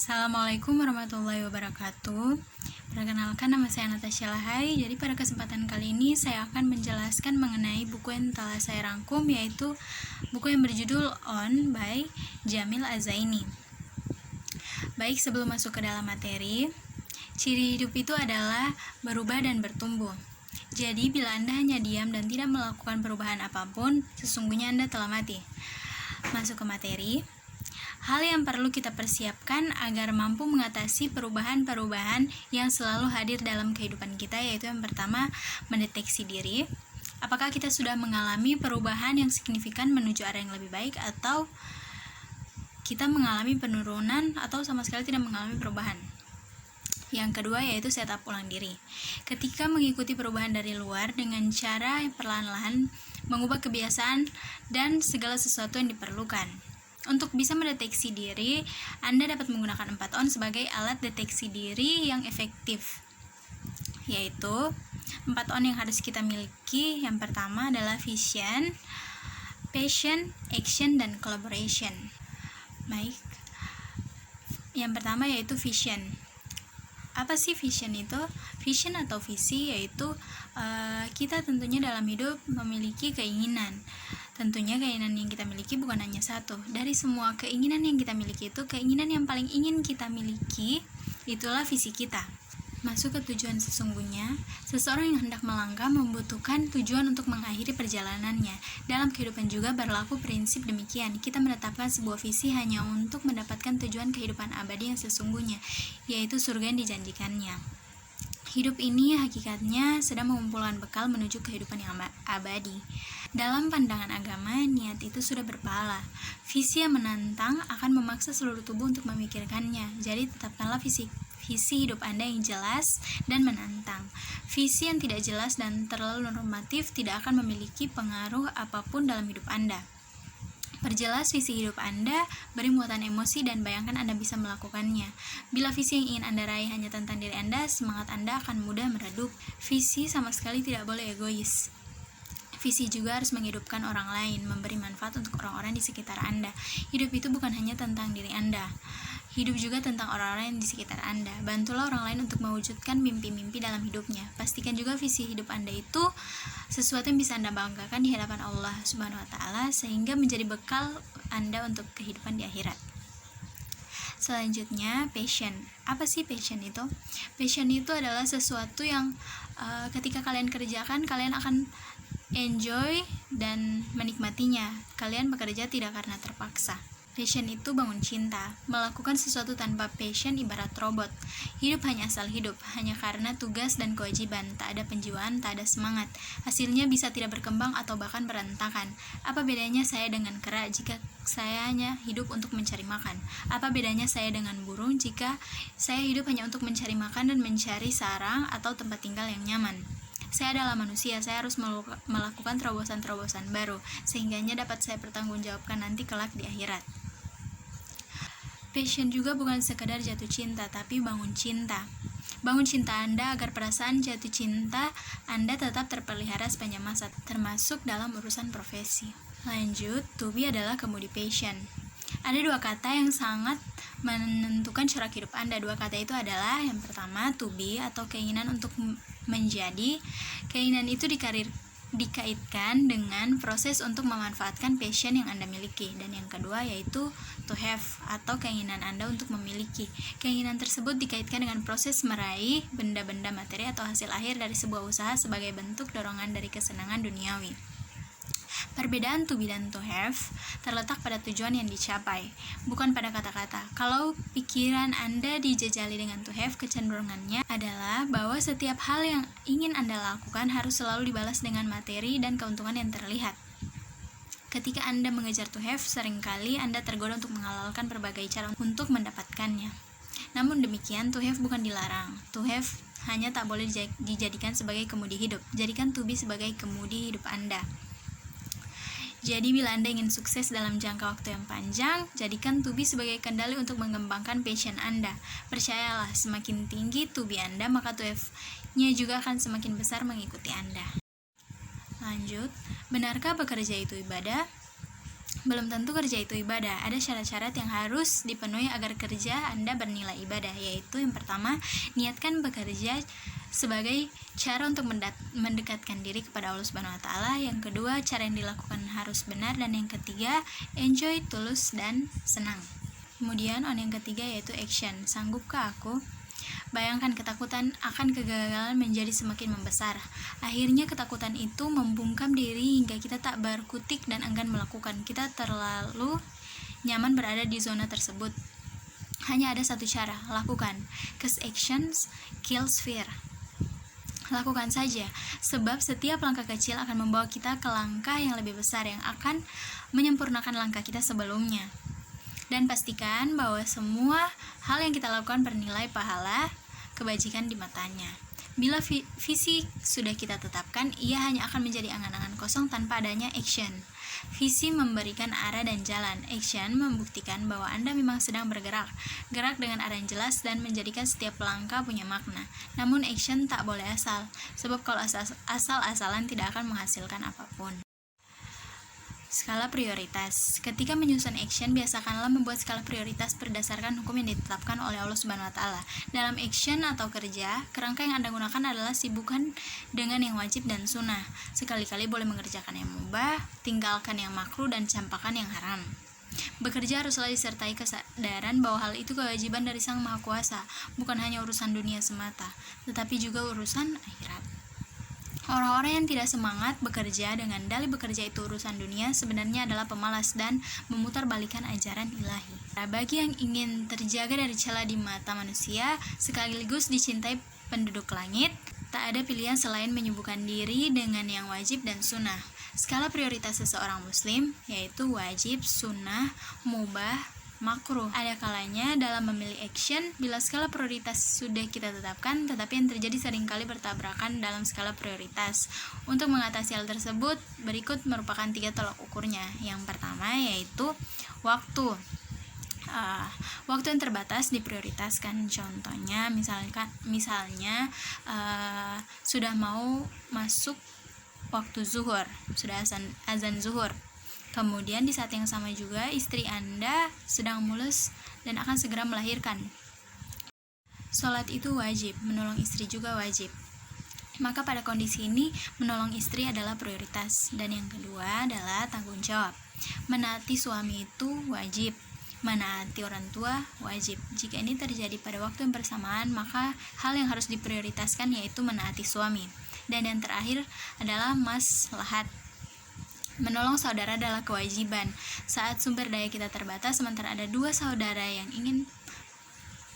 Assalamualaikum warahmatullahi wabarakatuh. Perkenalkan, nama saya Natasha Lahai. Jadi pada kesempatan kali ini saya akan menjelaskan mengenai buku yang telah saya rangkum, yaitu buku yang berjudul On by Jamil Azaini. Baik, sebelum masuk ke dalam materi, ciri hidup itu adalah berubah dan bertumbuh. Jadi bila Anda hanya diam dan tidak melakukan perubahan apapun, sesungguhnya Anda telah mati. Masuk ke materi. Hal yang perlu kita persiapkan agar mampu mengatasi perubahan-perubahan yang selalu hadir dalam kehidupan kita, yaitu yang pertama, mendeteksi diri. Apakah kita sudah mengalami perubahan yang signifikan menuju arah yang lebih baik, atau kita mengalami penurunan atau sama sekali tidak mengalami perubahan. Yang kedua yaitu setup ulang diri. Ketika mengikuti perubahan dari luar dengan cara perlahan-lahan mengubah kebiasaan dan segala sesuatu yang diperlukan. Untuk bisa mendeteksi diri, Anda dapat menggunakan 4 on sebagai alat deteksi diri yang efektif. Yaitu 4 on yang harus kita miliki. Yang pertama adalah vision, passion, action, dan collaboration. Baik. Yang pertama yaitu vision. Apa sih vision itu? Vision atau visi yaitu kita tentunya dalam hidup memiliki keinginan. Tentunya keinginan yang kita miliki bukan hanya satu. Dari semua keinginan yang kita miliki itu, keinginan yang paling ingin kita miliki itulah visi kita. Masuk ke tujuan sesungguhnya, seseorang yang hendak melangkah membutuhkan tujuan untuk mengakhiri perjalanannya. Dalam kehidupan juga berlaku prinsip demikian. Kita menetapkan sebuah visi hanya untuk mendapatkan tujuan kehidupan abadi yang sesungguhnya, yaitu surga yang dijanjikannya. Hidup ini hakikatnya sedang mengumpulkan bekal menuju kehidupan yang abadi. Dalam pandangan agama, niat itu sudah berpahala. Visi yang menantang akan memaksa seluruh tubuh untuk memikirkannya. Jadi tetapkanlah visi hidup Anda yang jelas dan menantang. Visi yang tidak jelas dan terlalu normatif tidak akan memiliki pengaruh apapun dalam hidup Anda. Perjelas visi hidup Anda, beri muatan emosi dan bayangkan Anda bisa melakukannya. Bila visi yang ingin Anda raih hanya tentang diri Anda, semangat Anda akan mudah meredup. Visi sama sekali tidak boleh egois. Visi juga harus menghidupkan orang lain, memberi manfaat untuk orang-orang di sekitar Anda. Hidup itu bukan hanya tentang diri Anda. Hidup juga tentang orang-orang yang di sekitar Anda. Bantulah orang lain untuk mewujudkan mimpi-mimpi dalam hidupnya. Pastikan juga visi hidup Anda itu sesuatu yang bisa Anda banggakan di hadapan Allah Subhanahu wa Ta'ala, sehingga menjadi bekal Anda untuk kehidupan di akhirat. Selanjutnya, passion. Apa sih passion itu? Passion itu adalah sesuatu yang ketika kalian kerjakan, kalian akan enjoy dan menikmatinya. Kalian bekerja tidak karena terpaksa. Passion itu bangun cinta. Melakukan sesuatu tanpa passion ibarat robot. Hidup hanya asal hidup, hanya karena tugas dan kewajiban. Tak ada penjiwaan, tak ada semangat. Hasilnya bisa tidak berkembang atau bahkan berantakan. Apa bedanya saya dengan kera jika saya hanya hidup untuk mencari makan? Apa bedanya saya dengan burung jika saya hidup hanya untuk mencari makan dan mencari sarang atau tempat tinggal yang nyaman? Saya adalah manusia, saya harus melakukan terobosan-terobosan baru, sehingganya dapat saya pertanggungjawabkan nanti kelak di akhirat. Passion juga bukan sekadar jatuh cinta, tapi bangun cinta. Bangun cinta Anda agar perasaan jatuh cinta Anda tetap terpelihara sepanjang masa, termasuk dalam urusan profesi. Lanjut, to be adalah kemudi passion. Ada 2 kata yang sangat menentukan corak hidup Anda. 2 kata itu adalah yang pertama, to be atau keinginan untuk menjadi. Keinginan itu dikaitkan dengan proses untuk memanfaatkan passion yang Anda miliki. Dan yang kedua yaitu to have atau keinginan Anda untuk memiliki. Keinginan tersebut dikaitkan dengan proses meraih benda-benda materi atau hasil akhir dari sebuah usaha sebagai bentuk dorongan dari kesenangan duniawi. Perbedaan to be dan to have terletak pada tujuan yang dicapai, bukan pada kata-kata. Kalau pikiran Anda dijajali dengan to have, kecenderungannya adalah bahwa setiap hal yang ingin Anda lakukan harus selalu dibalas dengan materi dan keuntungan yang terlihat. Ketika Anda mengejar to have, seringkali Anda tergoda untuk menghalalkan berbagai cara untuk mendapatkannya. Namun demikian, to have bukan dilarang. To have hanya tak boleh dijadikan sebagai kemudi hidup. Jadikan to be sebagai kemudi hidup Anda. Jadi bila Anda ingin sukses dalam jangka waktu yang panjang, jadikan to be sebagai kendali untuk mengembangkan passion Anda. Percayalah, semakin tinggi to be Anda, maka to have-nya juga akan semakin besar mengikuti Anda. Lanjut, benarkah bekerja itu ibadah? Belum tentu kerja itu ibadah. Ada syarat-syarat yang harus dipenuhi agar kerja Anda bernilai ibadah, yaitu yang pertama, niatkan bekerja sebagai cara untuk mendekatkan diri kepada Allah Subhanahu wa taala. Yang kedua, cara yang dilakukan harus benar, dan yang ketiga, enjoy, tulus dan senang. Kemudian yang ketiga yaitu action. Sanggupkah aku? Bayangkan ketakutan akan kegagalan menjadi semakin membesar. Akhirnya ketakutan itu membungkam diri hingga kita tak berkutik dan enggan melakukan. Kita terlalu nyaman berada di zona tersebut. Hanya ada satu cara, lakukan. Cause actions kills fear. Lakukan saja, sebab setiap langkah kecil akan membawa kita ke langkah yang lebih besar yang akan menyempurnakan langkah kita sebelumnya. Dan pastikan bahwa semua hal yang kita lakukan bernilai pahala kebajikan di matanya. Bila visi sudah kita tetapkan, ia hanya akan menjadi angan-angan kosong tanpa adanya action. Visi memberikan arah dan jalan. Action membuktikan bahwa Anda memang sedang bergerak. Gerak dengan arah yang jelas dan menjadikan setiap langkah punya makna. Namun action tak boleh asal, sebab kalau asal-asalan tidak akan menghasilkan apapun. Skala prioritas. Ketika menyusun action, biasakanlah membuat skala prioritas berdasarkan hukum yang ditetapkan oleh Allah Subhanahu wa taala. Dalam action atau kerja, kerangka yang Anda gunakan adalah sibukkan dengan yang wajib dan sunnah. Sekali-kali boleh mengerjakan yang mubah, tinggalkan yang makruh dan campakkan yang haram. Bekerja haruslah disertai kesadaran bahwa hal itu kewajiban dari Sang Maha Kuasa, bukan hanya urusan dunia semata, tetapi juga urusan akhirat. Orang-orang yang tidak semangat bekerja dengan dalih bekerja itu urusan dunia sebenarnya adalah pemalas dan memutarbalikkan ajaran ilahi. Nah, bagi yang ingin terjaga dari celah di mata manusia sekaligus dicintai penduduk langit, tak ada pilihan selain menyibukkan diri dengan yang wajib dan sunnah. Skala prioritas seseorang muslim yaitu wajib, sunnah, mubah, makruh. Ada kalanya dalam memilih action, bila skala prioritas sudah kita tetapkan, tetapi yang terjadi seringkali bertabrakan dalam skala prioritas. Untuk mengatasi hal tersebut, berikut merupakan 3 tolak ukurnya. Yang pertama yaitu waktu. Waktu yang terbatas diprioritaskan. Contohnya, misalnya sudah mau masuk waktu zuhur, sudah azan zuhur. Kemudian di saat yang sama juga istri Anda sedang mulus dan akan segera melahirkan. Sholat itu wajib, menolong istri juga wajib. Maka pada kondisi ini menolong istri adalah prioritas. Dan yang kedua adalah tanggung jawab. Menaati suami itu wajib, menaati orang tua wajib. Jika ini terjadi pada waktu yang bersamaan, maka hal yang harus diprioritaskan yaitu menaati suami. Dan yang terakhir adalah maslahat. Menolong saudara adalah kewajiban. Saat sumber daya kita terbatas, sementara ada 2 saudara yang ingin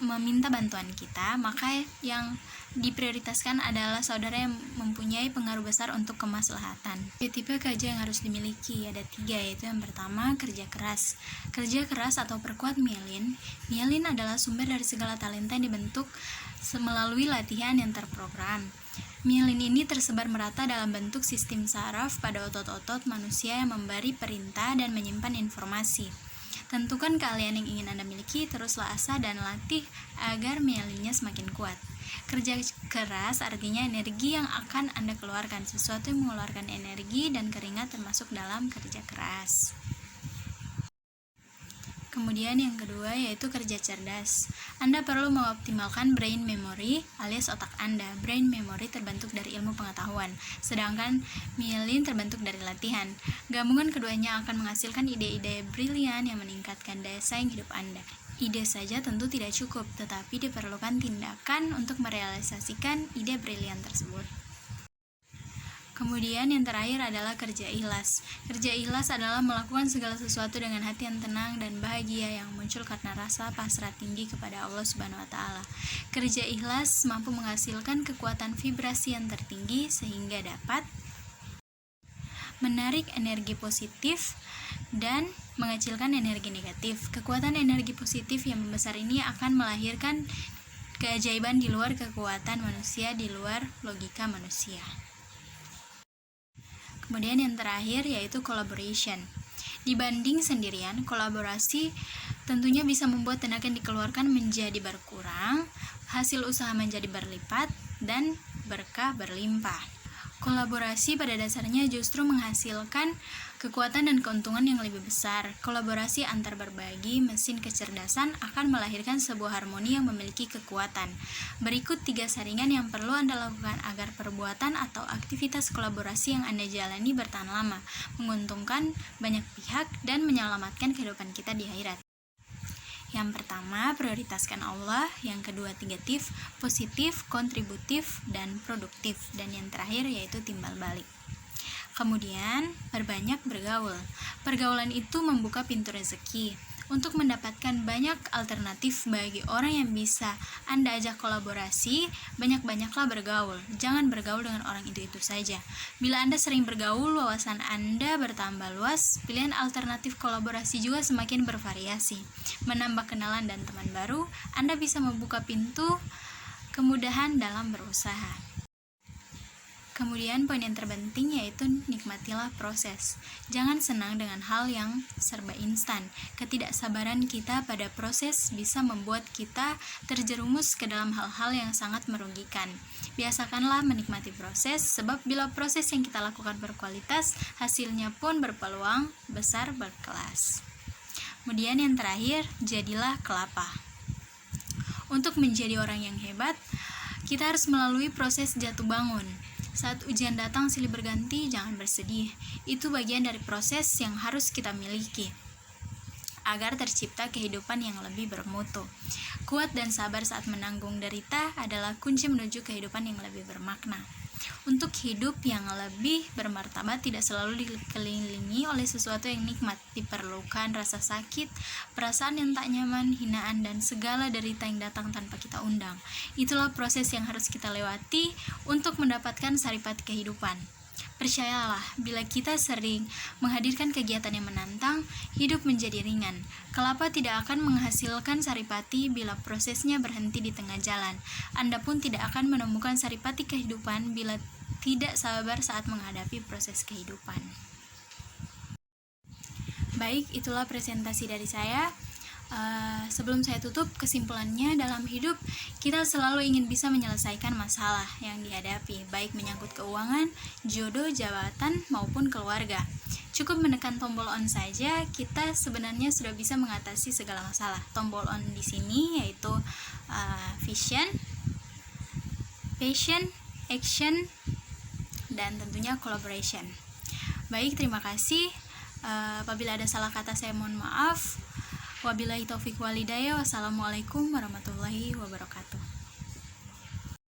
meminta bantuan kita, maka yang diprioritaskan adalah saudara yang mempunyai pengaruh besar untuk kemaslahatan. Tipe kerja yang harus dimiliki ada 3, yaitu yang pertama, kerja keras. Kerja keras atau perkuat myelin. Myelin adalah sumber dari segala talenta yang dibentuk melalui latihan yang terprogram. Myelin ini tersebar merata dalam bentuk sistem saraf pada otot-otot manusia yang memberi perintah dan menyimpan informasi. Tentukan keahlian yang ingin Anda miliki, teruslah asah dan latih agar myelinnya semakin kuat. Kerja keras artinya energi yang akan Anda keluarkan. Sesuatu yang mengeluarkan energi dan keringat termasuk dalam kerja keras. Kemudian yang kedua yaitu kerja cerdas. Anda perlu mengoptimalkan brain memory alias otak Anda. Brain memory terbentuk dari ilmu pengetahuan, sedangkan myelin terbentuk dari latihan. Gabungan keduanya akan menghasilkan ide-ide brilian yang meningkatkan daya saing hidup Anda. Ide saja tentu tidak cukup, tetapi diperlukan tindakan untuk merealisasikan ide brilian tersebut. Kemudian yang terakhir adalah kerja ikhlas. Kerja ikhlas adalah melakukan segala sesuatu dengan hati yang tenang dan bahagia yang muncul karena rasa pasrah tinggi kepada Allah Subhanahu wa taala. Kerja ikhlas mampu menghasilkan kekuatan vibrasi yang tertinggi sehingga dapat menarik energi positif dan mengecilkan energi negatif. Kekuatan energi positif yang membesar ini akan melahirkan keajaiban di luar kekuatan manusia, di luar logika manusia. Kemudian yang terakhir yaitu collaboration. Dibanding sendirian, kolaborasi tentunya bisa membuat tenaga yang dikeluarkan menjadi berkurang, hasil usaha menjadi berlipat, dan berkah berlimpah. Kolaborasi pada dasarnya justru menghasilkan kekuatan dan keuntungan yang lebih besar. Kolaborasi antar berbagi mesin kecerdasan akan melahirkan sebuah harmoni yang memiliki kekuatan. Berikut 3 saringan yang perlu Anda lakukan agar perbuatan atau aktivitas kolaborasi yang Anda jalani bertahan lama, menguntungkan banyak pihak, dan menyelamatkan kehidupan kita di akhirat. Yang pertama, prioritaskan Allah. Yang kedua, tigatif, positif, kontributif, dan produktif. Dan yang terakhir yaitu timbal balik. Kemudian, perbanyak bergaul. Pergaulan itu membuka pintu rezeki. Untuk mendapatkan banyak alternatif bagi orang yang bisa Anda ajak kolaborasi, banyak-banyaklah bergaul. Jangan bergaul dengan orang itu-itu saja. Bila Anda sering bergaul, wawasan Anda bertambah luas, pilihan alternatif kolaborasi juga semakin bervariasi. Menambah kenalan dan teman baru, Anda bisa membuka pintu kemudahan dalam berusaha. Kemudian poin yang terpenting yaitu nikmatilah proses. Jangan senang dengan hal yang serba instan. Ketidaksabaran kita pada proses bisa membuat kita terjerumus ke dalam hal-hal yang sangat merugikan. Biasakanlah menikmati proses, sebab bila proses yang kita lakukan berkualitas, hasilnya pun berpeluang besar berkelas. Kemudian yang terakhir, jadilah kelapa. Untuk menjadi orang yang hebat, kita harus melalui proses jatuh bangun. Saat ujian datang silih berganti, jangan bersedih. Itu bagian dari proses yang harus kita miliki agar tercipta kehidupan yang lebih bermutu. Kuat dan sabar saat menanggung derita adalah kunci menuju kehidupan yang lebih bermakna. Untuk hidup yang lebih bermartabat tidak selalu dikelilingi oleh sesuatu yang nikmat. Diperlukan rasa sakit, perasaan yang tak nyaman, hinaan, dan segala derita yang datang tanpa kita undang. Itulah proses yang harus kita lewati untuk mendapatkan saripati kehidupan. Percayalah, bila kita sering menghadirkan kegiatan yang menantang, hidup menjadi ringan. Kelapa tidak akan menghasilkan saripati bila prosesnya berhenti di tengah jalan. Anda pun tidak akan menemukan saripati kehidupan bila tidak sabar saat menghadapi proses kehidupan. Baik, itulah presentasi dari saya. Sebelum saya tutup, kesimpulannya dalam hidup kita selalu ingin bisa menyelesaikan masalah yang dihadapi, baik menyangkut keuangan, jodoh, jabatan, maupun keluarga. Cukup menekan tombol on saja, kita sebenarnya sudah bisa mengatasi segala masalah. Tombol on di sini yaitu vision, passion, action, dan tentunya collaboration. Baik, terima kasih. Apabila ada salah kata saya mohon maaf. Wabillahi taufiq walhidayah. Wassalamualaikum warahmatullahi wabarakatuh.